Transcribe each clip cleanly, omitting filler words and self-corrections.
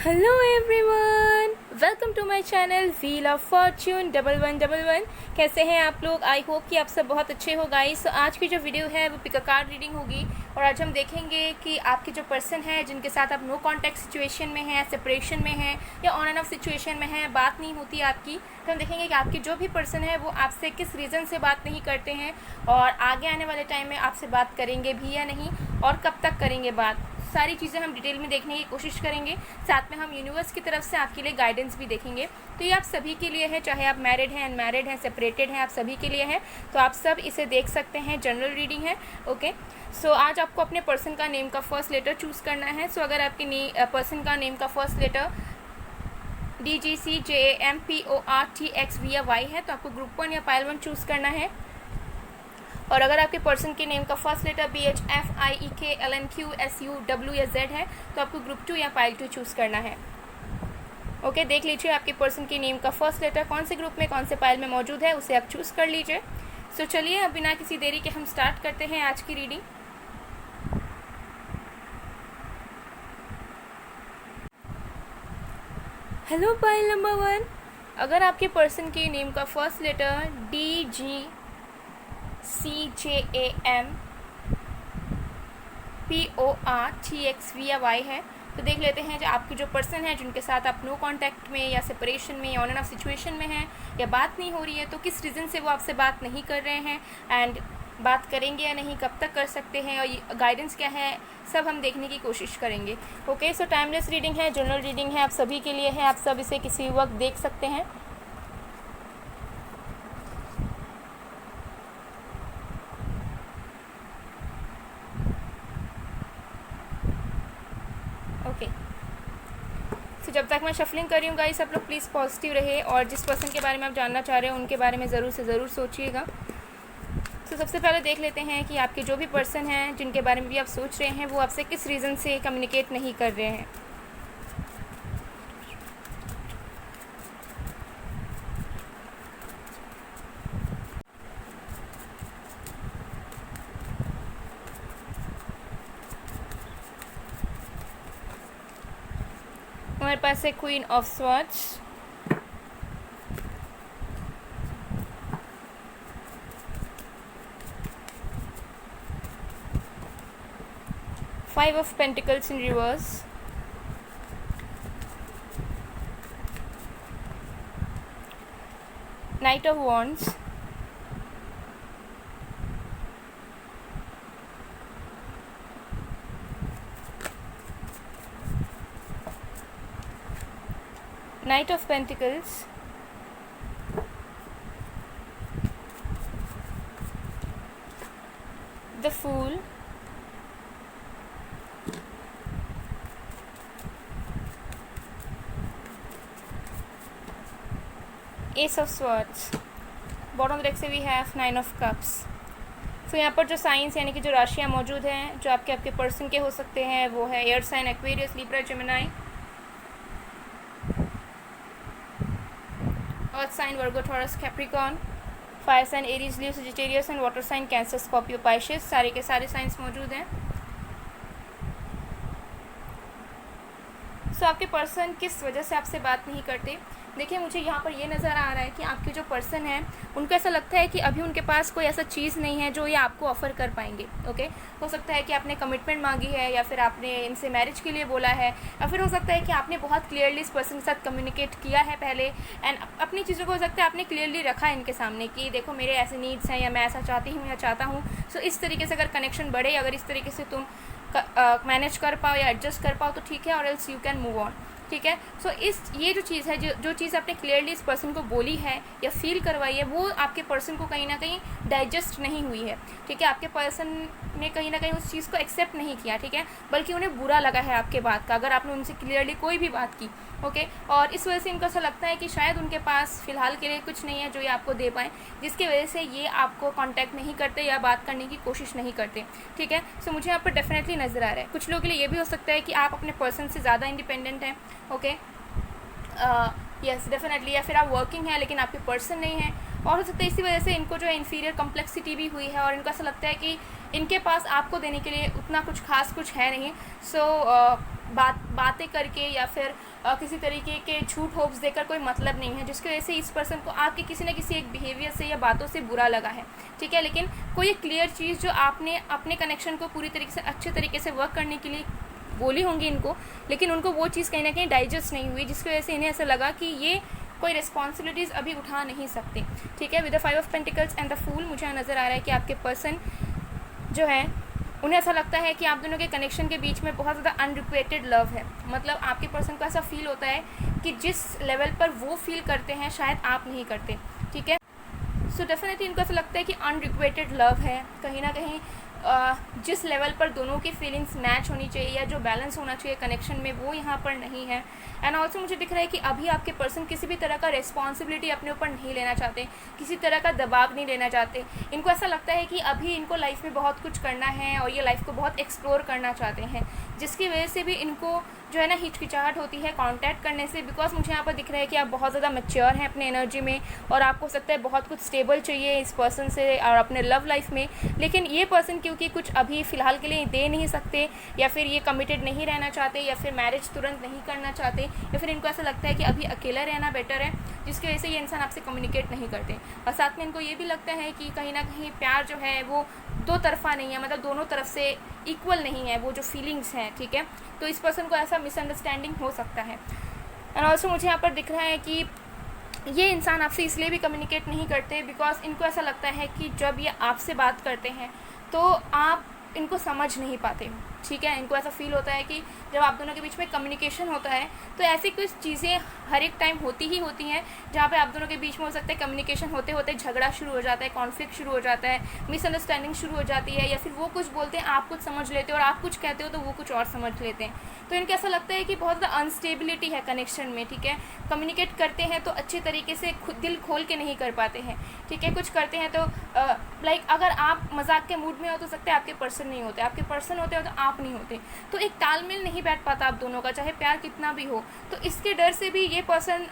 Hello everyone, welcome to my channel wheel of fortune 1111। कैसे हैं आप लोग? आई होप कि आप सब बहुत अच्छे हो गाइस। तो आज की जो वीडियो है वो पिक अ कार्ड रीडिंग होगी और आज हम देखेंगे कि आपके जो पर्सन है जिनके साथ आप नो कॉन्टैक्ट सिचुएशन में हैं, सेपरेशन में हैं या ऑन एंड ऑफ सिचुएशन में हैं, बात नहीं होती आपकी, तो हम देखेंगे कि आपके जो भी पर्सन है वो आपसे किस रीज़न से बात नहीं करते हैं और आगे आने वाले टाइम में आपसे बात करेंगे भी या नहीं और कब तक करेंगे बात। सारी चीज़ें हम डिटेल में देखने की कोशिश करेंगे। साथ में हम यूनिवर्स की तरफ से आपके लिए गाइडेंस भी देखेंगे। तो ये आप सभी के लिए है, चाहे आप मैरिड हैं, अनमैरिड हैं, सेपरेटेड हैं, आप सभी के लिए है। तो आप सब इसे देख सकते हैं, जनरल रीडिंग है। ओके, सो आज आपको अपने पर्सन का नेम का फर्स्ट लेटर चूज़ करना है। सो अगर आपके पर्सन का नेम का फर्स्ट लेटर DGCJAMPORTXV या Y है तो आपको ग्रुप 1 या पाइल 1 चूज़ करना है। और अगर आपके पर्सन के नेम का फर्स्ट लेटर BHFIEKLNQSUW या Z है तो आपको ग्रुप 2 या पाइल 2 चूज़ करना है। ओके, देख लीजिए आपके पर्सन के नेम का फर्स्ट लेटर कौन से ग्रुप में, कौन से पाइल में मौजूद है, उसे आप चूज़ कर लीजिए। सो चलिए अब बिना किसी देरी के हम स्टार्ट करते हैं आज की रीडिंग। हेलो पाइल नंबर 1, अगर आपके पर्सन के नेम का फर्स्ट लेटर DGCJAMPORTXV या Y है तो देख लेते हैं जो आपकी जो पर्सन है जिनके साथ आप नो कॉन्टैक्ट में या सेपरेशन में या ऑन एंड ऑफ सिचुएशन में हैं या बात नहीं हो रही है तो किस रीज़न से वो आपसे बात नहीं कर रहे हैं एंड बात करेंगे या नहीं, कब तक कर सकते हैं और गाइडेंस क्या है, सब हम देखने की कोशिश करेंगे। ओके, सो टाइमलेस रीडिंग है, जनरल रीडिंग है, आप सभी के लिए है, आप सब इसे किसी वक्त देख सकते हैं। ओके, तो जब तक मैं शफलिंग कर रही हूँ गाइस, आप लोग प्लीज़ पॉजिटिव रहे और जिस पर्सन के बारे में आप जानना चाह रहे हो उनके बारे में ज़रूर से ज़रूर सोचिएगा। तो सबसे पहले देख लेते हैं कि आपके जो भी पर्सन हैं जिनके बारे में भी आप सोच रहे हैं वो आपसे किस रीज़न से कम्युनिकेट नहीं कर रहे हैं। हमारे पास है queen of swords, five of pentacles in reverse, night of wands, Knight of Pentacles, the Fool, Ace of Swords, bottom deck से वी हैव 9 of Cups। तो यहाँ पर जो साइंस यानी कि जो राशियाँ मौजूद हैं जो आपके पर्सन के हो सकते हैं वो है air sign Aquarius, Libra, Gemini, earth sign Virgo, Taurus, Capricorn, fire sign Aries, Leo, Sagittarius and water sign Cancer, Scorpio, Pisces, सारे के सारे साइंस मौजूद हैं। सो आपके पर्सन किस वजह से आपसे बात नहीं करते? देखिए मुझे यहाँ पर ये नज़र आ रहा है कि आपके जो पर्सन हैं उनको ऐसा लगता है कि अभी उनके पास कोई ऐसा चीज़ नहीं है जो ये आपको ऑफ़र कर पाएंगे। ओके, हो सकता है कि आपने कमिटमेंट मांगी है या फिर आपने इनसे मैरिज के लिए बोला है या फिर हो सकता है कि आपने बहुत क्लियरली इस पर्सन के साथ कम्युनिकेट किया है पहले एंड अपनी चीज़ों को हो सकता है आपने क्लियरली रखा है इनके सामने कि देखो मेरे ऐसे नीड्स हैं या मैं ऐसा चाहती हूँ या चाहता हूँ। सो इस तरीके से अगर कनेक्शन बढ़े, अगर इस तरीके से तुम मैनेज कर पाओ या एडजस्ट कर पाओ तो ठीक है, और else you can move on. ठीक है, सो ये जो चीज़ है जो चीज़ आपने क्लियरली इस पर्सन को बोली है या फील करवाई है वो आपके पर्सन को कहीं ना कहीं डाइजेस्ट नहीं हुई है। ठीक है, आपके पर्सन ने कहीं ना कहीं उस चीज़ को एक्सेप्ट नहीं किया। ठीक है, बल्कि उन्हें बुरा लगा है आपके बात का अगर आपने उनसे क्लियरली कोई भी बात की। ओके, और इस वजह से इनको ऐसा लगता है कि शायद उनके पास फ़िलहाल के लिए कुछ नहीं है जो ये आपको दे पाएँ, जिसकी वजह से ये आपको कांटेक्ट नहीं करते या बात करने की कोशिश नहीं करते। ठीक है, सो मुझे यहाँ पर डेफिनेटली नज़र आ रहा है कुछ लोगों के लिए ये भी हो सकता है कि आप अपने पर्सन से ज़्यादा इंडिपेंडेंट हैं। ओके, यस डेफिनेटली, या फिर आप वर्किंग हैं लेकिन आपके पर्सन नहीं है और हो सकता है इसी वजह से इनको जो है इन्फीरियर कॉम्प्लेक्सिटी भी हुई है और इनको ऐसा लगता है कि इनके पास आपको देने के लिए उतना कुछ खास कुछ है नहीं। सो बातें करके या फिर किसी तरीके के झूठ होप्स देकर कोई मतलब नहीं है, जिसकी वजह से इस पर्सन को आपके किसी न किसी एक बिहेवियर से या बातों से बुरा लगा है, ठीक है। लेकिन कोई एक क्लियर चीज़ जो आपने अपने कनेक्शन को पूरी तरीके से अच्छे तरीके से वर्क करने के लिए बोली होंगी इनको, लेकिन उनको वो चीज़ कहीं ना कहीं डाइजेस्ट नहीं हुई, जिसकी वजह से इन्हें ऐसा लगा कि ये कोई रिस्पॉन्सिबिलिटीज़ अभी उठा नहीं सकते, ठीक है। With the 5 of pentacles and the fool मुझे नज़र आ रहा है कि आपके पर्सन जो है उन्हें ऐसा लगता है कि आप दोनों के कनेक्शन के बीच में बहुत ज़्यादा अनरिक्वेटेड लव है। मतलब आपके पर्सन को ऐसा फील होता है कि जिस लेवल पर वो फील करते हैं शायद आप नहीं करते, ठीक है। सो डेफिनेटली इनको ऐसा लगता है कि अनरिक्वेटेड लव है, कहीं ना कहीं जिस लेवल पर दोनों की फीलिंग्स मैच होनी चाहिए या जो बैलेंस होना चाहिए कनेक्शन में वो यहाँ पर नहीं है। एंड ऑल्सो मुझे दिख रहा है कि अभी आपके पर्सन किसी भी तरह का रिस्पॉन्सिबिलिटी अपने ऊपर नहीं लेना चाहते, किसी तरह का दबाव नहीं लेना चाहते। इनको ऐसा लगता है कि अभी इनको लाइफ में बहुत कुछ करना है और ये लाइफ को बहुत एक्सप्लोर करना चाहते हैं, जिसकी वजह से भी इनको जो है ना हिचकिचाहट होती है कांटेक्ट करने से। बिकॉज मुझे यहाँ पर दिख रहा है कि आप बहुत ज़्यादा मैच्योर हैं अपने एनर्जी में और आपको हो सकता है बहुत कुछ स्टेबल चाहिए इस पर्सन से और अपने लव लाइफ में, लेकिन ये पर्सन क्योंकि कुछ अभी फ़िलहाल के लिए दे नहीं सकते या फिर ये कमिटेड नहीं रहना चाहते या फिर मैरिज तुरंत नहीं करना चाहते या फिर इनको ऐसा लगता है कि अभी अकेला रहना बेटर है, जिसकी वजह से ये इंसान आपसे कम्युनिकेट नहीं करते। और साथ में इनको ये भी लगता है कि कहीं ना कहीं प्यार जो है वो दो तरफा नहीं है, मतलब दोनों तरफ से इक्वल नहीं है वो जो फीलिंग्स हैं, ठीक है। तो इस पर्सन को ऐसा मिसअंडरस्टैंडिंग हो सकता है। एंड ऑल्सो मुझे यहाँ पर दिख रहा है कि ये इंसान आपसे इसलिए भी कम्युनिकेट नहीं करते बिकॉज इनको ऐसा लगता है कि जब ये आपसे बात करते हैं तो आप इनको समझ नहीं पाते हो, ठीक है। इनको ऐसा फील होता है कि जब आप दोनों के बीच में कम्युनिकेशन होता है तो ऐसी कुछ चीज़ें हर एक टाइम होती ही होती हैं जहाँ पे आप दोनों के बीच में हो सकता है कम्युनिकेशन होते होते झगड़ा शुरू हो जाता है, कॉन्फ्लिक्ट शुरू हो जाता है, मिसअंडरस्टैंडिंग शुरू हो जाती है, या फिर वो कुछ बोलते हैं आप कुछ समझ लेते हो और आप कुछ कहते हो तो वो कुछ और समझ लेते हैं। तो इनको ऐसा लगता है कि बहुत ज़्यादा अनस्टेबिलिटी है कनेक्शन में, ठीक है। कम्युनिकेट करते हैं तो अच्छे तरीके से खुद दिल खोल के नहीं कर पाते हैं, ठीक है। कुछ करते हैं तो लाइक अगर आप मजाक के मूड में हो तो सकते हैं आपके पर्सन नहीं होते, आपके पर्सन होते हो तो आप नहीं होते, तो एक तालमेल नहीं बैठ पाता आप दोनों का, चाहे प्यार कितना भी हो। तो इसके डर से भी ये पर्सन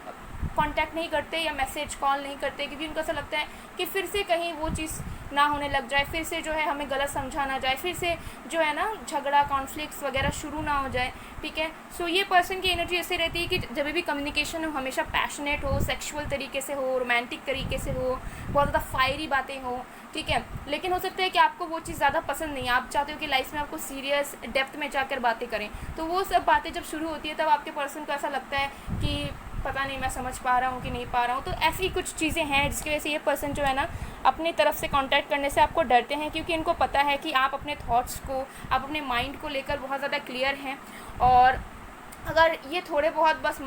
कांटेक्ट नहीं करते या मैसेज कॉल नहीं करते, क्योंकि उनको ऐसा लगता है कि फिर से कहीं वो चीज़ ना होने लग जाए, फिर से जो है हमें गलत समझा ना जाए, फिर से जो है ना झगड़ा कॉन्फ्लिक्ट्स वगैरह शुरू ना हो जाए, ठीक है। सो ये पर्सन की एनर्जी ऐसे रहती है कि जब भी कम्युनिकेशन हो हमेशा पैशनेट हो, सेक्सुअल तरीके से हो, रोमांटिक तरीके से हो, बहुत ज़्यादा फायरी बातें हो, ठीक है। लेकिन हो सकता है कि आपको वो चीज़ ज़्यादा पसंद नहीं है, आप चाहते हो कि लाइफ में आपको सीरियस डेप्थ में जाकर बातें करें, तो वो सब बातें जब शुरू होती है तब आपके पर्सन को ऐसा लगता है कि पता नहीं मैं समझ पा रहा हूँ कि नहीं पा रहा हूँ। तो ऐसी कुछ चीज़ें हैं जिसकी वजह से ये पर्सन जो है ना अपनी तरफ से कांटेक्ट करने से आपको डरते हैं, क्योंकि इनको पता है कि आप अपने थॉट्स को, आप अपने माइंड को लेकर बहुत ज़्यादा क्लियर हैं। और अगर ये थोड़े बहुत बस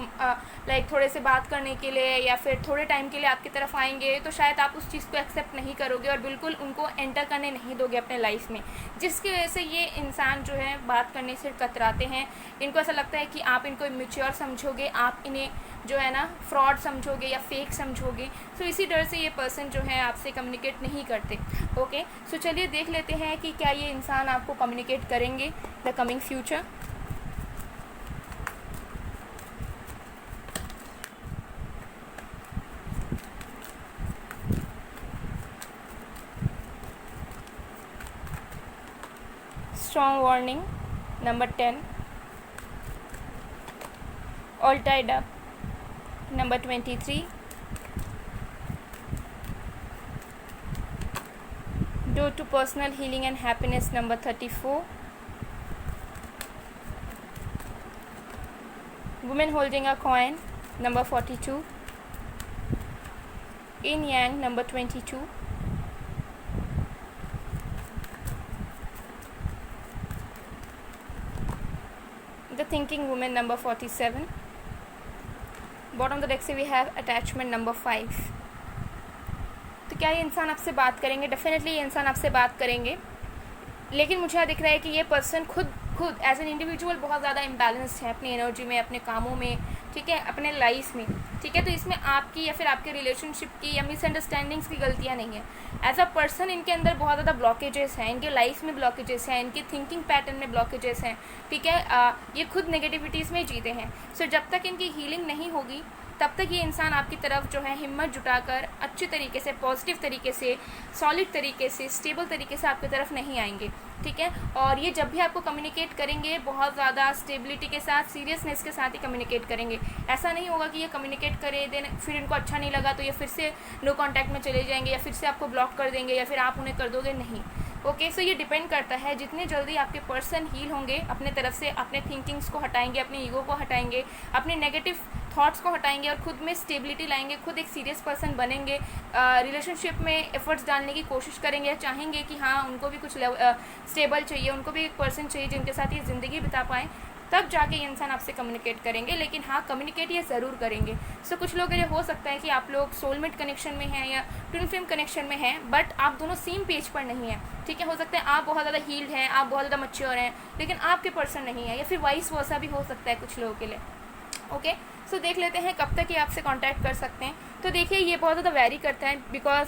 लाइक थोड़े से बात करने के लिए या फिर थोड़े टाइम के लिए आपकी तरफ आएंगे तो शायद आप उस चीज़ को एक्सेप्ट नहीं करोगे और बिल्कुल उनको एंटर करने नहीं दोगे अपने लाइफ में, जिसकी वजह से ये इंसान जो है बात करने से कतराते हैं। इनको ऐसा लगता है कि आप इनको इमेच्योर समझोगे, आप इन्हें जो है ना फ्रॉड समझोगे या फेक समझोगे। सो इसी डर से ये पर्सन जो है आपसे कम्युनिकेट नहीं करते। ओके, सो चलिए देख लेते हैं कि क्या ये इंसान आपको कम्युनिकेट करेंगे the coming future. Strong warning, number 10. All tied up, number 23. Door to personal healing and happiness, number 34. Woman holding a coin, number 42. Yin Yang, number 22. The Thinking Woman, number 47. Bottom of the deck से we have attachment number 5. तो क्या ये इंसान आपसे बात करेंगे? Definitely ये इंसान आपसे बात करेंगे, लेकिन मुझे यहाँ दिख रहा है कि ये पर्सन खुद एज एन इंडिविजुअल बहुत ज़्यादा इम्बैलेंस्ड है अपनी एनर्जी में, अपने कामों में, ठीक है, अपने लाइफ में, ठीक है। तो इसमें आपकी या फिर आपके रिलेशनशिप की या मिसअंडरस्टैंडिंग्स की गलतियाँ नहीं है। एज अ पर्सन इनके अंदर बहुत ज़्यादा ब्लॉकेजेस हैं, इनके लाइफ में ब्लॉकेजेस हैं, इनके थिंकिंग पैटर्न में ब्लॉकेजेस हैं, ठीक है। ये खुद नेगेटिविटीज़ में जीते हैं। सो जब तक इनकी हीलिंग नहीं होगी तब तक ये इंसान आपकी तरफ जो है हिम्मत जुटाकर अच्छे तरीके से, पॉजिटिव तरीके से, सॉलिड तरीके से, स्टेबल तरीके से आपकी तरफ नहीं आएंगे, ठीक है। और ये जब भी आपको कम्युनिकेट करेंगे बहुत ज़्यादा स्टेबिलिटी के साथ, सीरियसनेस के साथ ही कम्युनिकेट करेंगे। ऐसा नहीं होगा कि ये कम्युनिकेट करें देन फिर इनको अच्छा नहीं लगा तो ये फिर से नो कॉन्टैक्ट में चले जाएंगे या फिर से आपको ब्लॉक कर देंगे या फिर आप उन्हें कर दोगे, नहीं। ओके, सो ये डिपेंड करता है, जितनी जल्दी आपके पर्सन हील होंगे अपने तरफ से, अपने थिंकिंग्स को हटाएंगे, अपने ईगो को हटाएंगे, अपने नेगेटिव थॉट्स को हटाएंगे और खुद में स्टेबिलिटी लाएंगे, खुद एक सीरियस पर्सन बनेंगे, रिलेशनशिप में एफर्ट्स डालने की कोशिश करेंगे, चाहेंगे कि हाँ उनको भी कुछ स्टेबल चाहिए, उनको भी एक पर्सन चाहिए जिनके साथ ये ज़िंदगी बिता पाएँ, तब जाके ये इंसान आपसे कम्युनिकेट करेंगे। लेकिन हाँ, कम्युनिकेट ये ज़रूर करेंगे। सो कुछ लोगों के लिए हो सकता है कि आप लोग सोलमेट कनेक्शन में हैं या ट्विन फ्लेम कनेक्शन में हैं, बट आप दोनों सेम पेज पर नहीं हैं, ठीक है। हो सकता है आप बहुत ज़्यादा हील्ड हैं, आप बहुत ज़्यादा मैच्योर हैं, लेकिन आपके पर्सन नहीं है, या फिर वाइस वर्सा भी हो सकता है कुछ लोगों के लिए। ओके, सो देख लेते हैं कब तक ये आपसे कांटेक्ट कर सकते हैं। तो देखिए ये बहुत ज़्यादा वैरी करता है, बिकॉज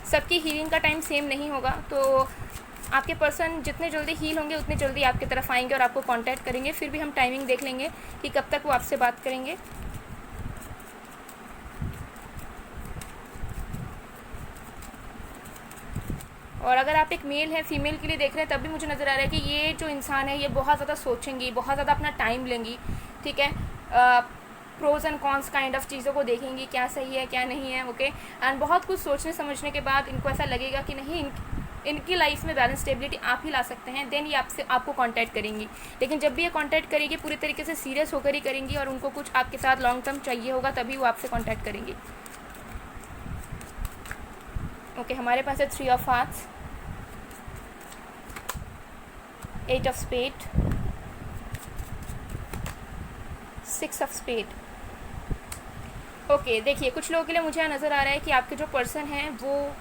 सबकी हीलिंग का टाइम सेम नहीं होगा। तो आपके पर्सन जितने जल्दी हील होंगे उतनी जल्दी आपकी तरफ आएंगे और आपको कांटेक्ट करेंगे। फिर भी हम टाइमिंग देख लेंगे कि कब तक वो आपसे बात करेंगे। और अगर आप एक मेल है, फीमेल के लिए देख रहे हैं, तब भी मुझे नज़र आ रहा है कि ये जो इंसान है ये बहुत ज़्यादा सोचेंगी, बहुत ज़्यादा अपना टाइम लेंगी, ठीक है। Pros and cons kind of चीज़ों को देखेंगी, क्या सही है क्या नहीं है, ओके। एंड बहुत कुछ सोचने समझने के बाद इनको ऐसा लगेगा कि नहीं, इनकी लाइफ में बैलेंस स्टेबिलिटी आप ही ला सकते हैं, देन ये आपको कांटेक्ट करेंगी। लेकिन जब भी ये कांटेक्ट करेगी पूरी तरीके से सीरियस होकर ही करेंगी और उनको कुछ आपके साथ लॉन्ग टर्म चाहिए होगा, तभी वो आपसे कांटेक्ट करेंगी। ओके, हमारे पास है 3 of hearts, 8 of spade, 6 of spade. Okay, देखिए कुछ लोगों के लिए मुझे नज़र आ रहा है कि आपके जो पर्सन हैं वो,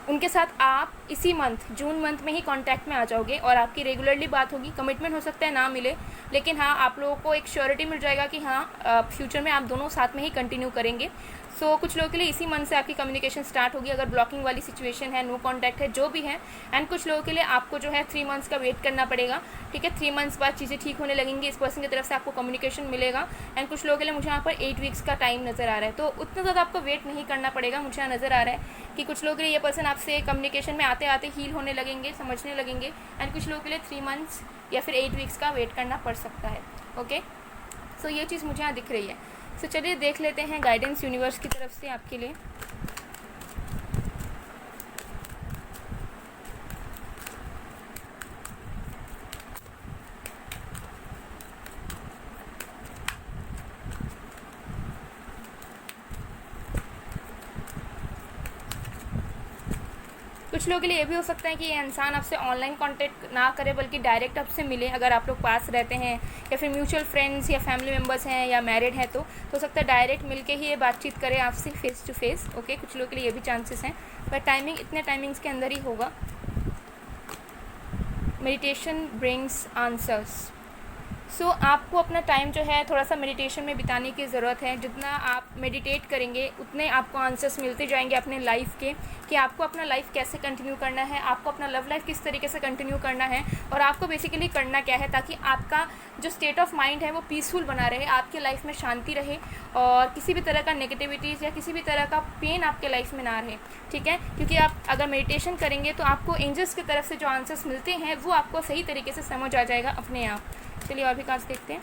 उनके साथ आप इसी मंथ, जून मंथ में ही कांटेक्ट में आ जाओगे और आपकी रेगुलरली बात होगी। कमिटमेंट हो सकता है ना मिले, लेकिन हाँ आप लोगों को एक श्योरिटी मिल जाएगा कि हाँ फ्यूचर में आप दोनों साथ में ही कंटिन्यू करेंगे। सो कुछ लोगों के लिए इसी मंथ से आपकी कम्युनिकेशन स्टार्ट होगी, अगर ब्लॉकिंग वाली सिचुएशन है, नो कांटेक्ट है, जो भी है। एंड कुछ लोगों के लिए आपको जो है 3 मंथ्स का वेट करना पड़ेगा, ठीक है। 3 मंथ्स बाद चीज़ें ठीक होने लगेंगी, इस पर्सन की तरफ से आपको कम्युनिकेशन मिलेगा। एंड कुछ लोगों के लिए मुझे यहाँ पर 8 वीक्स का टाइम नज़र आ रहा है, तो उतना ज़्यादा आपको वेट नहीं करना पड़ेगा। मुझे यहाँ नज़र आ रहा है कि कुछ लोगों के लिए ये पर्सन आपसे कम्युनिकेशन में आते आते हील होने लगेंगे, समझने लगेंगे। एंड कुछ लोगों के लिए 3 मंथ्स या फिर 8 वीक्स का वेट करना पड़ सकता है, ओके। सो ये चीज़ मुझे यहाँ दिख रही है। सो चलिए देख लेते हैं गाइडेंस यूनिवर्स की तरफ से आपके लिए। कुछ लोगों के लिए ये भी हो सकता है कि ये इंसान आपसे ऑनलाइन कांटेक्ट ना करे, बल्कि डायरेक्ट आपसे मिले। अगर आप लोग पास रहते हैं या फिर म्यूचुअल फ्रेंड्स या फैमिली मेम्बर्स हैं या मैरिड हैं, तो हो सकता है डायरेक्ट मिलके ही ये बातचीत करे आपसे फेस टू फेस, ओके। कुछ लोगों के लिए ये भी चांसेस हैं, पर टाइमिंग इतने टाइमिंग्स के अंदर ही होगा। Meditation brings answers. सो आपको अपना टाइम जो है थोड़ा सा मेडिटेशन में बिताने की ज़रूरत है। जितना आप मेडिटेट करेंगे उतने आपको आंसर्स मिलते जाएंगे अपने लाइफ के, कि आपको अपना लाइफ कैसे कंटिन्यू करना है, आपको अपना लव लाइफ किस तरीके से कंटिन्यू करना है, और आपको बेसिकली करना क्या है ताकि आपका जो स्टेट ऑफ माइंड है वो पीसफुल बना रहे, आपके लाइफ में शांति रहे और किसी भी तरह का नेगेटिविटीज़ या किसी भी तरह का पेन आपके लाइफ में ना रहे, ठीक है। क्योंकि आप अगर मेडिटेशन करेंगे तो आपको एंजल्स की तरफ से जो आंसर्स मिलते हैं वो आपको सही तरीके से समझ आ जाएगा अपने आप। चलिए और भी कार्ड्स देखते हैं।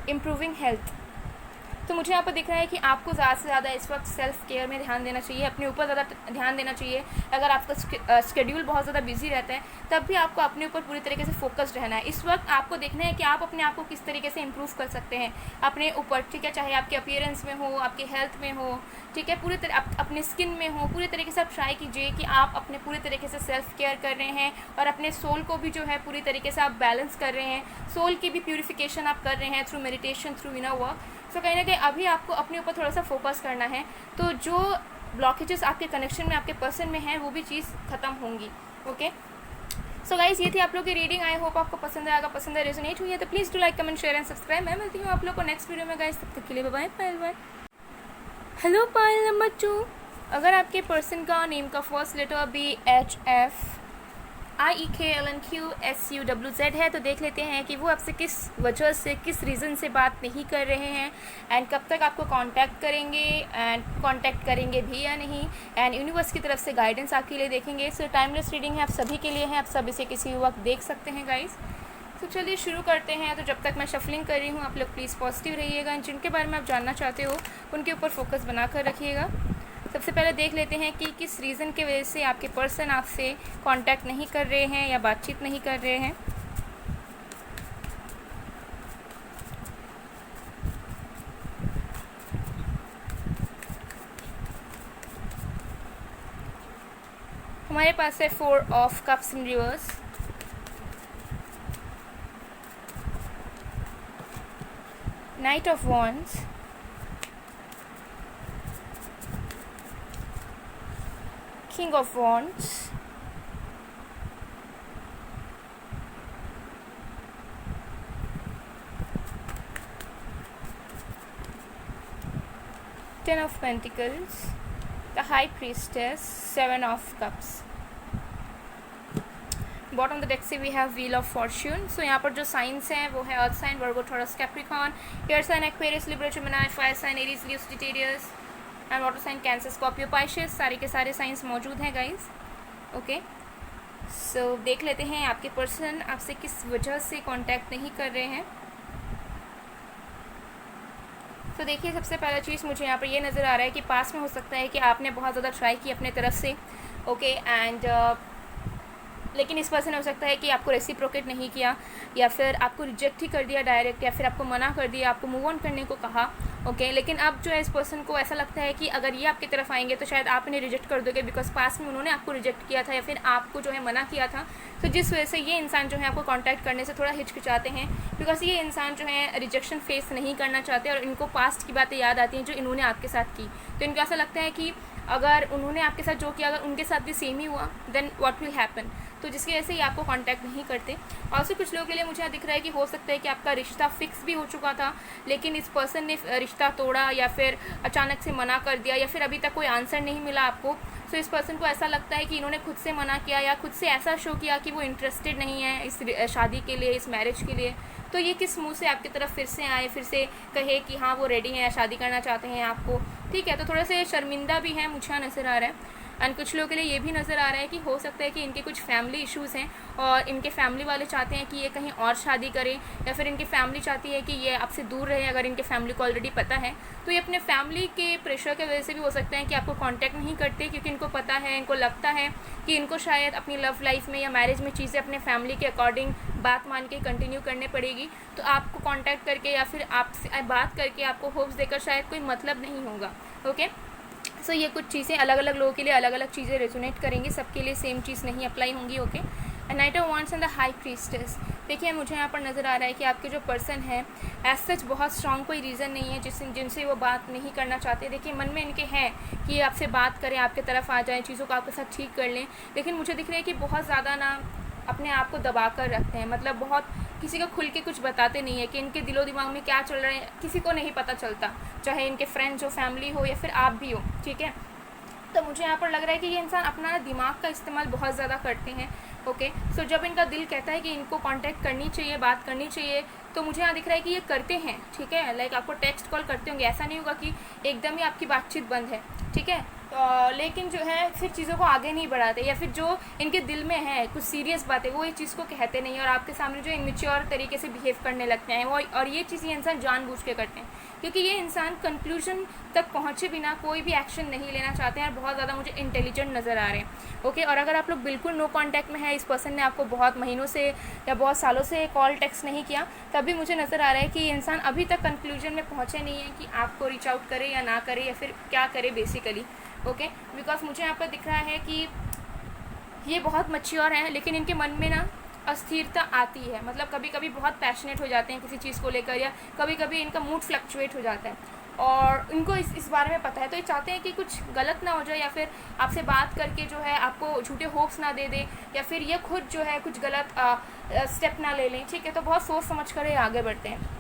Improving health. तो मुझे यहाँ पर दिख रहा है कि आपको ज़्यादा से ज़्यादा इस वक्त सेल्फ़ केयर में ध्यान देना चाहिए, अपने ऊपर ज़्यादा ध्यान देना चाहिए। अगर आपका शेड्यूल बहुत ज़्यादा बिजी रहता है तब भी आपको अपने ऊपर पूरी तरीके से फोकस्ड रहना है। इस वक्त आपको देखना है कि आप अपने आप को किस तरीके से इम्प्रूव कर सकते हैं अपने ऊपर, ठीक है। चाहे आपके अपीयरेंस में हो, आपके हेल्थ में हो, ठीक है, पूरी तरह अपने स्किन में हो, पूरी तरीके से आप ट्राई कीजिए कि आप अपने पूरी तरीके से सेल्फ़ केयर कर रहे हैं और अपने सोल को भी जो है पूरी तरीके से आप बैलेंस कर रहे हैं। सोल की भी प्यूरिफिकेशन आप कर रहे हैं through meditation, through inner work. So कहीं ना कहीं अभी आपको अपने ऊपर थोड़ा सा फोकस करना है, तो जो ब्लॉकेजेस आपके कनेक्शन में, आपके पर्सन में हैं, वो भी चीज़ ख़त्म होंगी, ओके। सो गाइस, ये थी आप लोग की रीडिंग। आई होप आपको पसंद आएगा, पसंद है, रेजोनेट हुई है तो please do like, comment, share and subscribe. मैं मिलती हूँ आप लोग को नेक्स्ट वीडियो में गाइस, तब तक के लिए bye bye. Hello Payal number 2, अगर आपके पर्सन का नेम का फर्स्ट लेटर BHF, IEKLNQSUWZ है। तो देख लेते हैं कि वो आपसे किस वजह से, किस रीज़न से बात नहीं कर रहे हैं, एंड कब तक आपको कांटेक्ट करेंगे, एंड कांटेक्ट करेंगे भी या नहीं, एंड यूनिवर्स की तरफ से गाइडेंस आपके लिए देखेंगे। सो टाइमलेस रीडिंग है, आप सभी के लिए है, आप सब इसे किसी वक्त देख सकते हैं गाइस। तो चलिए शुरू करते हैं। तो जब तक मैं शफलिंग कर रही हूँ आप लोग प्लीज़ पॉजिटिव रहिएगा, जिनके बारे में आप जानना चाहते हो उनके ऊपर फोकस बना कर रखिएगा। सबसे पहले देख लेते हैं कि किस रीज़न की वजह से आपके पर्सन आपसे कांटेक्ट नहीं कर रहे हैं या बातचीत नहीं कर रहे हैं। हमारे पास है 4 of cups in reverse, night of wands, King of Wands, Ten of Pentacles, the High Priestess, 7 of Cups. Bottom of the deck से we have wheel of fortune. So यहाँ पर जो साइंस हैं वो है earth sign, Virgo, Taurus, Capricorn, air sign Aquarius, Libra, Gemini, fire sign Aries, Leo, Sagittarius, and water sign Cancer, Scorpio, Pisces. सारे के सारे साइंस मौजूद हैं गाइस। ओके, सो देख लेते हैं आपके पर्सन आपसे किस वजह से कांटेक्ट नहीं कर रहे हैं। तो देखिए, सबसे पहला चीज़ मुझे यहाँ पर ये नज़र आ रहा है कि पास में हो सकता है कि आपने बहुत ज़्यादा ट्राई की अपने तरफ से, ओके, एंड लेकिन इस पर्सन ने हो सकता है कि आपको रेसिप्रोकेट नहीं किया, या फिर आपको रिजेक्ट ही कर दिया डायरेक्ट, या फिर आपको मना कर दिया, आपको मूव ऑन करने को कहा। ओके, लेकिन अब जो है इस पर्सन को ऐसा लगता है कि अगर ये आपकी तरफ आएंगे तो शायद आप इन्हें रिजेक्ट कर दोगे, बिकॉज पास में उन्होंने आपको रिजेक्ट किया था या फिर आपको जो है मना किया था। तो जिस वजह से ये इंसान जो है आपको कांटेक्ट करने से थोड़ा हिचकिचाते हैं, बिकॉज ये इंसान जो है रिजेक्शन फेस नहीं करना चाहते और इनको पास्ट की बातें याद आती हैं जो इन्होंने आपके साथ की। तो इनको ऐसा लगता है कि अगर उन्होंने आपके साथ जो किया अगर उनके साथ भी सेम ही हुआ देन व्हाट विल हैपन। तो जिसकी वजह से ये आपको कांटेक्ट नहीं करते। और से कुछ लोगों के लिए मुझे यहाँ दिख रहा है कि हो सकता है कि आपका रिश्ता फिक्स भी हो चुका था, लेकिन इस पर्सन ने रिश्ता तोड़ा या फिर अचानक से मना कर दिया, या फिर अभी तक कोई आंसर नहीं मिला आपको। सो इस पर्सन को ऐसा लगता है कि इन्होंने खुद से मना किया या खुद से ऐसा शो किया कि वो इंटरेस्टेड नहीं है इस शादी के लिए, इस मैरिज के लिए। तो ये किस मुंह से आपकी तरफ फिर से आए, फिर से कहे कि हाँ वो रेडी हैं या शादी करना चाहते हैं आपको, ठीक है। तो थोड़े से शर्मिंदा भी हैं मुझे यहाँ नज़र आ रहा है। एंड कुछ लोगों के लिए ये भी नज़र आ रहा है कि हो सकता है कि इनके कुछ फैमिली इश्यूज़ हैं और इनके फैमिली वाले चाहते हैं कि ये कहीं और शादी करें, या फिर इनकी फैमिली चाहती है कि ये आपसे दूर रहे, अगर इनके फैमिली को ऑलरेडी पता है। तो ये अपने फैमिली के प्रेशर की वजह से भी हो सकता है कि आपको कांटेक्ट नहीं करते, क्योंकि इनको पता है, इनको लगता है कि इनको शायद अपनी लव लाइफ में या मैरिज में चीज़ें अपने फैमिली के अकॉर्डिंग बात मान के कंटिन्यू करने पड़ेगी। तो आपको कांटेक्ट करके या फिर आपसे बात करके आपको होप्स देकर शायद कोई मतलब नहीं होगा। ओके, सो ये कुछ चीज़ें अलग अलग लोगों के लिए अलग अलग चीज़ें रेजोनेट करेंगी, सबके लिए सेम चीज़ नहीं अप्लाई होंगी। Okay, night of wands and the high priestess. देखिए, मुझे यहाँ पर नज़र आ रहा है कि आपके जो पर्सन है एज सच बहुत स्ट्रॉन्ग कोई रीज़न नहीं है जिनसे वो बात नहीं करना चाहते। देखिए, मन में इनके हैं कि ये आपसे बात करें, आपके तरफ आ जाएं, चीज़ों को आपके साथ ठीक कर लें, लेकिन मुझे दिख रहा है कि बहुत ज़्यादा ना अपने आप को दबा कर रखते हैं, मतलब बहुत किसी को खुल के कुछ बताते नहीं है कि इनके दिलो दिमाग में क्या चल रहा है, किसी को नहीं पता चलता, चाहे इनके फ्रेंड्स हो, फैमिली हो या फिर आप भी हो, ठीक है। तो मुझे यहाँ पर लग रहा है कि ये इंसान अपना दिमाग का इस्तेमाल बहुत ज़्यादा करते हैं। ओके, सो जब इनका दिल कहता है कि इनको कांटेक्ट करनी चाहिए, बात करनी चाहिए, तो मुझे यहाँ दिख रहा है कि ये करते हैं, ठीक है। लाइक आपको टेक्स्ट कॉल करते होंगे, ऐसा नहीं होगा कि एकदम ही आपकी बातचीत बंद है, ठीक है। लेकिन जो है फिर चीज़ों को आगे नहीं बढ़ाते, या फिर जो इनके दिल में है कुछ सीरियस बातें वो ये चीज़ को कहते नहीं, और आपके सामने जो इमेच्योर तरीके से बिहेव करने लगते हैं वो, और ये चीज़ ये इंसान जानबूझ के करते हैं, क्योंकि ये इंसान कंक्लूजन तक पहुँचे बिना कोई भी एक्शन नहीं लेना चाहते हैं और बहुत ज़्यादा मुझे इंटेलिजेंट नज़र आ रहे हैं। ओके, और अगर आप लोग बिल्कुल नो कॉन्टैक्ट में है, इस पर्सन ने आपको बहुत महीनों से या बहुत सालों से कॉल टेक्स्ट नहीं किया, तभी मुझे नज़र आ रहा है कि ये इंसान अभी तक कंक्लूजन में पहुँचे नहीं है कि आपको रीच आउट करे या ना करे, या फिर क्या करे बेसिकली। ओके, बिकॉज मुझे यहाँ पर दिख रहा है कि ये बहुत मैच्योर हैं, लेकिन इनके मन में ना अस्थिरता आती है, मतलब कभी कभी बहुत पैशनेट हो जाते हैं किसी चीज़ को लेकर, या कभी कभी इनका मूड फ्लक्चुएट हो जाता है, और इनको इस बारे में पता है। तो ये चाहते हैं कि कुछ गलत ना हो जाए, या फिर आपसे बात करके जो है आपको झूठे होप्स ना दे दे, या फिर ये खुद जो है कुछ गलत स्टेप ना ले लें, ठीक है। तो बहुत सोच समझ कर ये आगे बढ़ते हैं।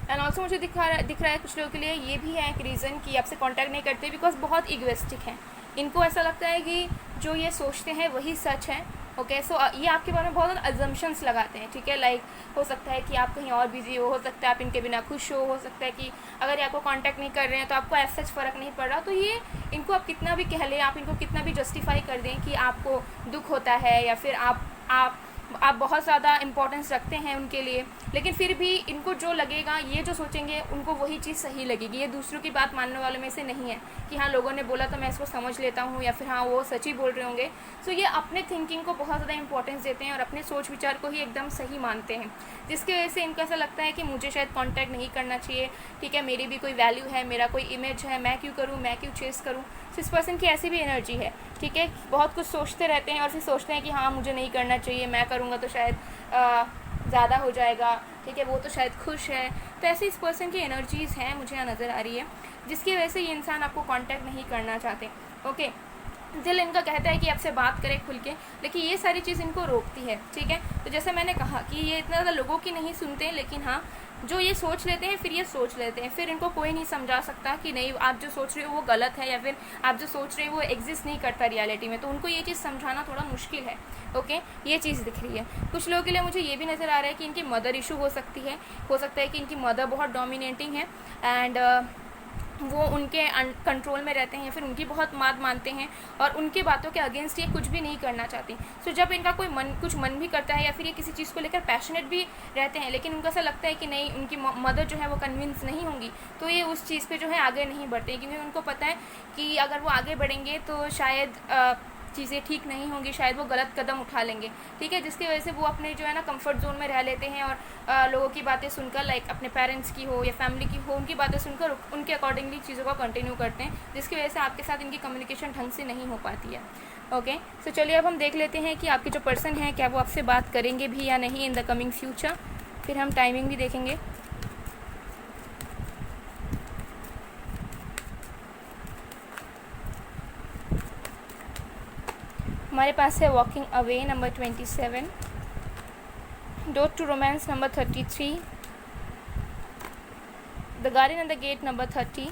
एंड ऑल्सो मुझे दिख रहा है कुछ लोगों के लिए ये भी है एक रीज़न कि आपसे कांटेक्ट नहीं करते, बिकॉज बहुत इगोइस्टिक हैं। इनको ऐसा लगता है कि जो ये सोचते हैं वही सच है, ओके। सो ये आपके बारे में बहुत ज़्यादा अजम्पशंस लगाते हैं, ठीक है। लाइक हो सकता है कि आप कहीं और बिजी हो सकता है आप इनके बिना खुश हो सकता है कि अगर ये आपको कांटेक्ट नहीं कर रहे हैं तो आपको ऐसा सच फ़र्क नहीं पड़ रहा। तो ये इनको आप कितना भी कह लें, आप इनको कितना भी जस्टिफाई कर दें कि आपको दुख होता है या फिर आप बहुत ज़्यादा इम्पोर्टेंस रखते हैं उनके लिए, लेकिन फिर भी इनको जो लगेगा, ये जो सोचेंगे उनको वही चीज़ सही लगेगी। ये दूसरों की बात मानने वालों में से नहीं है कि हाँ लोगों ने बोला तो मैं इसको समझ लेता हूँ या फिर हाँ वो सच ही बोल रहे होंगे। सो ये अपने थिंकिंग को बहुत ज़्यादा इंपॉर्टेंस देते हैं और अपने सोच विचार को ही एकदम सही मानते हैं, जिसकी वजह से इनको ऐसा लगता है कि मुझे शायद कॉन्टैक्ट नहीं करना चाहिए, ठीक है, मेरी भी कोई वैल्यू है, मेरा कोई इमेज है, मैं क्यों करूँ, मैं क्यों चेस करूँ। सो इस पर्सन की ऐसी भी एनर्जी है, ठीक है। बहुत कुछ सोचते रहते हैं और फिर सोचते हैं कि हाँ मुझे नहीं करना चाहिए, मैं करूँगा तो शायद ज़्यादा हो जाएगा, ठीक है, वो तो शायद खुश है। तो ऐसे इस पर्सन की एनर्जीज़ हैं मुझे यहाँ नज़र आ रही है, जिसकी वजह से ये इंसान आपको कांटेक्ट नहीं करना चाहते। ओके, दिल इनका कहता है कि आपसे बात करें खुल के, लेकिन ये सारी चीज़ इनको रोकती है, ठीक है। तो जैसे मैंने कहा कि ये इतना ज़्यादा लोगों की नहीं सुनते, लेकिन हाँ जो ये सोच लेते हैं फिर ये सोच लेते हैं, फिर इनको कोई नहीं समझा सकता कि नहीं आप जो सोच रहे हो वो गलत है या फिर आप जो सोच रहे हो वो एग्जिस्ट नहीं करता रियलिटी में। तो उनको ये चीज़ समझाना थोड़ा मुश्किल है। ओके, ये चीज़ दिख रही है। कुछ लोगों के लिए मुझे ये भी नज़र आ रहा है कि इनकी मदर इशू हो सकती है, हो सकता है कि इनकी मदर बहुत डोमिनेटिंग है एंड वो उनके कंट्रोल में रहते हैं, फिर उनकी बहुत बात मानते हैं और उनके बातों के अगेंस्ट ये कुछ भी नहीं करना चाहती। सो जब इनका कोई कुछ मन भी करता है या फिर ये किसी चीज़ को लेकर पैशनेट भी रहते हैं, लेकिन उनको ऐसा लगता है कि नहीं उनकी मदर जो है वो कन्विंस नहीं होंगी, तो ये उस चीज़ पे जो है आगे नहीं बढ़ते, क्योंकि उनको पता है कि अगर वो आगे बढ़ेंगे तो शायद चीज़ें ठीक नहीं होंगी, शायद वो गलत कदम उठा लेंगे, ठीक है, जिसकी वजह से वो अपने जो है ना कंफर्ट जोन में रह लेते हैं और लोगों की बातें सुनकर, लाइक अपने पेरेंट्स की हो या फैमिली की हो, उनकी बातें सुनकर उनके अकॉर्डिंगली चीज़ों को कंटिन्यू करते हैं, जिसकी वजह से आपके साथ इनकी कम्युनिकेशन ढंग से नहीं हो पाती है। ओके, सो चलिए अब हम देख लेते हैं कि आपके जो पर्सन हैं क्या वो आपसे बात करेंगे भी या नहीं इन द कमिंग फ्यूचर। फिर हम टाइमिंग भी देखेंगे। हमारे पास है walking away number 27, door to romance number 33, the garden and the gate number 30,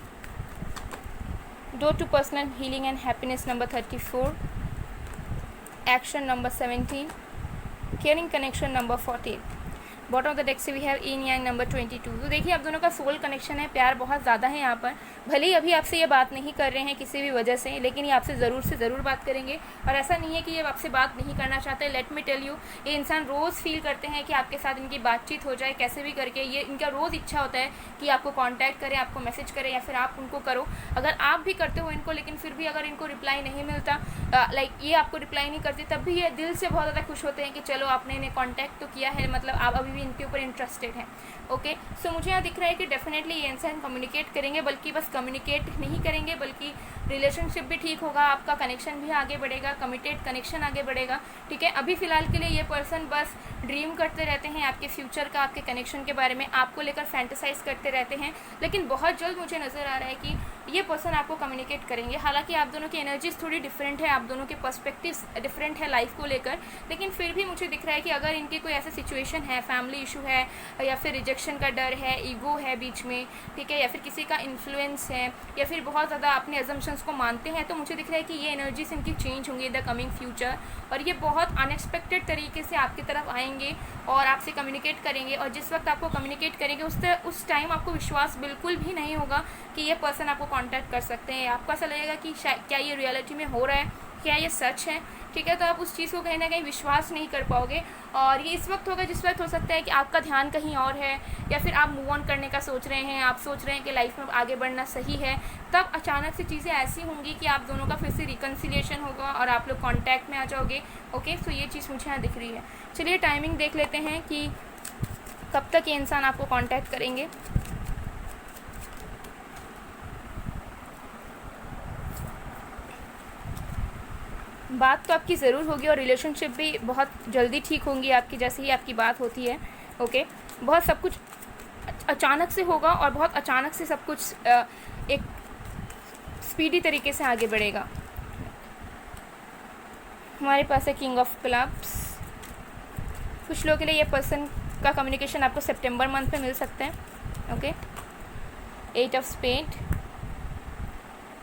door to personal healing and happiness number 34, action number 17, caring connection number 48। Bottom of the deck से we have yin yang number 22। तो देखिए आप दोनों का soul connection है, प्यार बहुत ज़्यादा है यहाँ पर। भले ही अभी आपसे ये बात नहीं कर रहे हैं किसी भी वजह से, लेकिन ये आपसे ज़रूर से ज़रूर बात करेंगे और ऐसा नहीं है कि ये आपसे बात नहीं करना चाहते। लेट मी टेल यू, ये इंसान रोज़ फील करते हैं कि आपके साथ इनकी बातचीत हो जाए कैसे भी करके। ये इनका रोज़ इच्छा होता है कि आपको कॉन्टैक्ट करें, आपको मैसेज करें या फिर आप उनको करो। अगर आप भी करते हो इनको, लेकिन फिर भी अगर इनको रिप्लाई नहीं मिलता, लाइक ये आपको रिप्लाई नहीं करते, तब भी ये दिल से बहुत ज़्यादा खुश होते हैं कि चलो आपने इन्हें कॉन्टैक्ट तो किया है, मतलब आप अभी भी इनके ऊपर इंटरेस्टेड हैं। ओके, सो मुझे यहाँ दिख रहा है कि डेफिनेटली ये इंसान कम्युनिकेट करेंगे, बल्कि बस कम्युनिकेट नहीं करेंगे बल्कि रिलेशनशिप भी ठीक होगा, आपका कनेक्शन भी आगे बढ़ेगा, कमिटेड कनेक्शन आगे बढ़ेगा, ठीक है। अभी फ़िलहाल के लिए ये पर्सन बस ड्रीम करते रहते हैं आपके फ्यूचर का, आपके कनेक्शन के बारे में, आपको लेकर फैंटेसाइज करते रहते हैं, लेकिन बहुत जल्द मुझे नज़र आ रहा है कि ये पर्सन आपको कम्युनिकेट करेंगे। हालांकि आप दोनों की एनर्जीज थोड़ी डिफरेंट है, आप दोनों के पर्सपेक्टिव्स डिफरेंट है लाइफ को लेकर, लेकिन फिर भी मुझे दिख रहा है कि अगर इनकी कोई ऐसा सिचुएशन है, फैमिली इशू है या फिर रिजेक्शन का डर है, ईगो है बीच में, ठीक है, या फिर किसी का इन्फ्लुएंस है या फिर बहुत ज़्यादा अपने अजम्पशंस को मानते हैं, तो मुझे दिख रहा है कि ये एनर्जीज इनकी चेंज होंगी इन द कमिंग फ्यूचर और ये बहुत अनएक्सपेक्टेड तरीके से आपकी तरफ आएंगे और आपसे कम्युनिकेट करेंगे। और जिस वक्त आपको कम्युनिकेट करेंगे उस टाइम आपको विश्वास बिल्कुल भी नहीं होगा कि ये पर्सन आपको कांटेक्ट कर सकते हैं। आपको ऐसा लगेगा कि क्या ये रियलिटी में हो रहा है, क्या ये सच है, ठीक है। तो आप उस चीज़ को कहीं ना कहीं विश्वास नहीं कर पाओगे और ये इस वक्त होगा जिस वक्त हो सकता है कि आपका ध्यान कहीं और है या फिर आप मूव ऑन करने का सोच रहे हैं, आप सोच रहे हैं कि लाइफ में आगे बढ़ना सही है, तब अचानक से चीज़ें ऐसी होंगी कि आप दोनों का फिर से रिकन्सिलिएशन होगा और आप लोग कॉन्टैक्ट में आ जाओगे। ओके, तो ये चीज़ मुझे यहाँ दिख रही है। चलिए टाइमिंग देख लेते हैं कि कब तक ये इंसान आपको कॉन्टैक्ट करेंगे। बात तो आपकी ज़रूर होगी और रिलेशनशिप भी बहुत जल्दी ठीक होंगी आपकी, जैसे ही आपकी बात होती है। ओके, बहुत सब कुछ अचानक से होगा और बहुत अचानक से सब कुछ एक स्पीडी तरीके से आगे बढ़ेगा। हमारे पास है किंग ऑफ क्लब्स। कुछ लोगों के लिए ये पर्सन का कम्युनिकेशन आपको सितंबर मंथ में मिल सकता है। Okay, 8 of spade.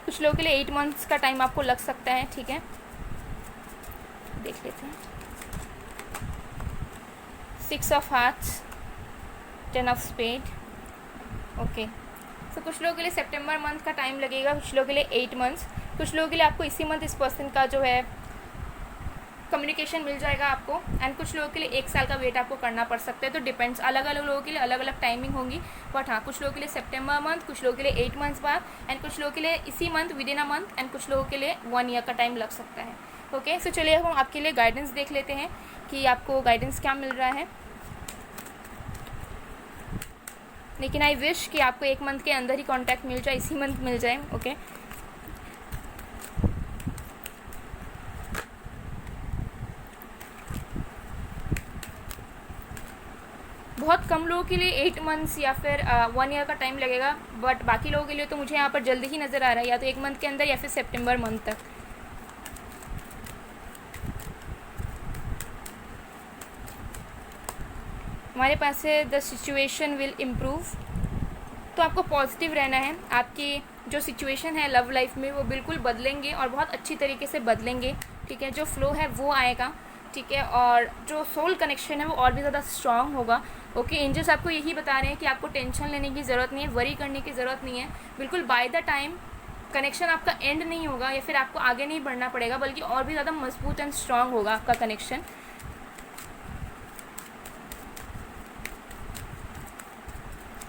कुछ लोगों के लिए 8 मंथ्स का टाइम आपको लग सकता है, ठीक है, देख लेते हैं। 6 of hearts, 10 of spade. Okay, so कुछ लोगों के लिए सितंबर मंथ का टाइम लगेगा, कुछ लोगों के लिए 8 मंथ्स, कुछ लोगों के लिए आपको इसी मंथ इस पर्सन का जो है कम्युनिकेशन मिल जाएगा आपको, एंड कुछ लोगों के लिए 1 साल का वेट आपको करना पड़ सकता है। तो डिपेंड्स, अलग अलग लोगों के लिए अलग अलग टाइमिंग होंगी, बट हाँ कुछ लोगों के लिए सितंबर मंथ, कुछ लोगों के लिए 8 मंथ्स बाद, एंड कुछ लोगों के लिए इसी month with in a month, and कुछ लोगों के लिए 1 ईयर का टाइम लग सकता है। ओके, सो चलिए हम आपके लिए गाइडेंस देख लेते हैं कि आपको गाइडेंस क्या मिल रहा है। लेकिन आई विश कि आपको 1 मंथ के अंदर ही कॉन्टैक्ट मिल जाए, इसी मंथ मिल जाए। ओके, बहुत कम लोगों के लिए 8 मंथ्स या फिर 1 ईयर का टाइम लगेगा, बट बाकी लोगों के लिए तो मुझे यहाँ पर जल्दी ही नज़र आ रहा है, या तो 1 मंथ के अंदर या फिर सितंबर मंथ तक। हमारे पास है द सिचुएशन विल इम्प्रूव। तो आपको पॉजिटिव रहना है, आपकी जो सिचुएशन है लव लाइफ में वो बिल्कुल बदलेंगे और बहुत अच्छी तरीके से बदलेंगे। ठीक है, जो फ्लो है वो आएगा। ठीक है, और जो सोल कनेक्शन है वो और भी ज़्यादा स्ट्रांग होगा। ओके, एंजल्स आपको यही बता रहे हैं कि आपको टेंशन लेने की ज़रूरत नहीं है, वरी करने की ज़रूरत नहीं है। बिल्कुल बाय द टाइम कनेक्शन आपका एंड नहीं होगा या फिर आपको आगे नहीं बढ़ना पड़ेगा, बल्कि और भी ज़्यादा मजबूत एंड स्ट्रांग होगा आपका कनेक्शन।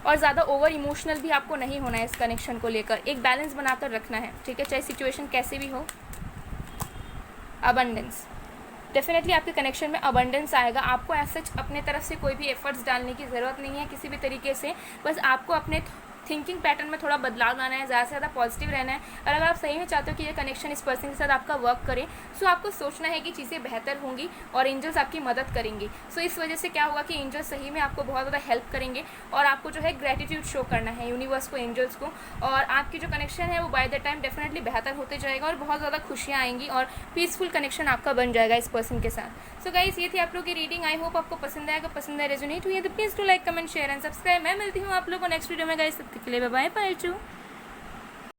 और ज़्यादा ओवर इमोशनल भी आपको नहीं होना है इस कनेक्शन को लेकर, एक बैलेंस बनाकर रखना है। ठीक है, चाहे सिचुएशन कैसी भी हो। अबंडेंस, डेफिनेटली आपके कनेक्शन में अबंडेंस आएगा। आपको ऐसा अपने तरफ से कोई भी एफर्ट्स डालने की ज़रूरत नहीं है किसी भी तरीके से, बस आपको अपने थिंकिंग पैटर्न में थोड़ा बदलाव लाना है, ज़्यादा से ज़्यादा पॉजिटिव रहना है। और अगर आप सही में चाहते हो कि ये कनेक्शन इस पर्सन के साथ आपका वर्क करे, सो आपको सोचना है कि चीज़ें बेहतर होंगी और एंजल्स आपकी मदद करेंगे। सो इस वजह से क्या होगा कि एंजल्स सही में आपको बहुत ज़्यादा हेल्प करेंगे और आपको जो है ग्रेटिट्यूड शो करना है यूनिवर्स को, एंजल्स को, और आपकी जो कनेक्शन है वो बाय द टाइम डेफिनेटली बेहतर होते जाएगा और बहुत ज़्यादा खुशियाँ आएंगी और पीसफुल कनेक्शन आपका बन जाएगा इस पर्सन के साथ। सो गाइस, ये थी आप लोग की रीडिंग। आई होप आपको पसंद आएगा, पसंद है रेजोनेट हुई है तो please do like, comment, share and subscribe. मैं मिलती हूँ आप लोगों को नेक्स्ट वीडियो में गाइस, तब तक के लिए बाय बाय।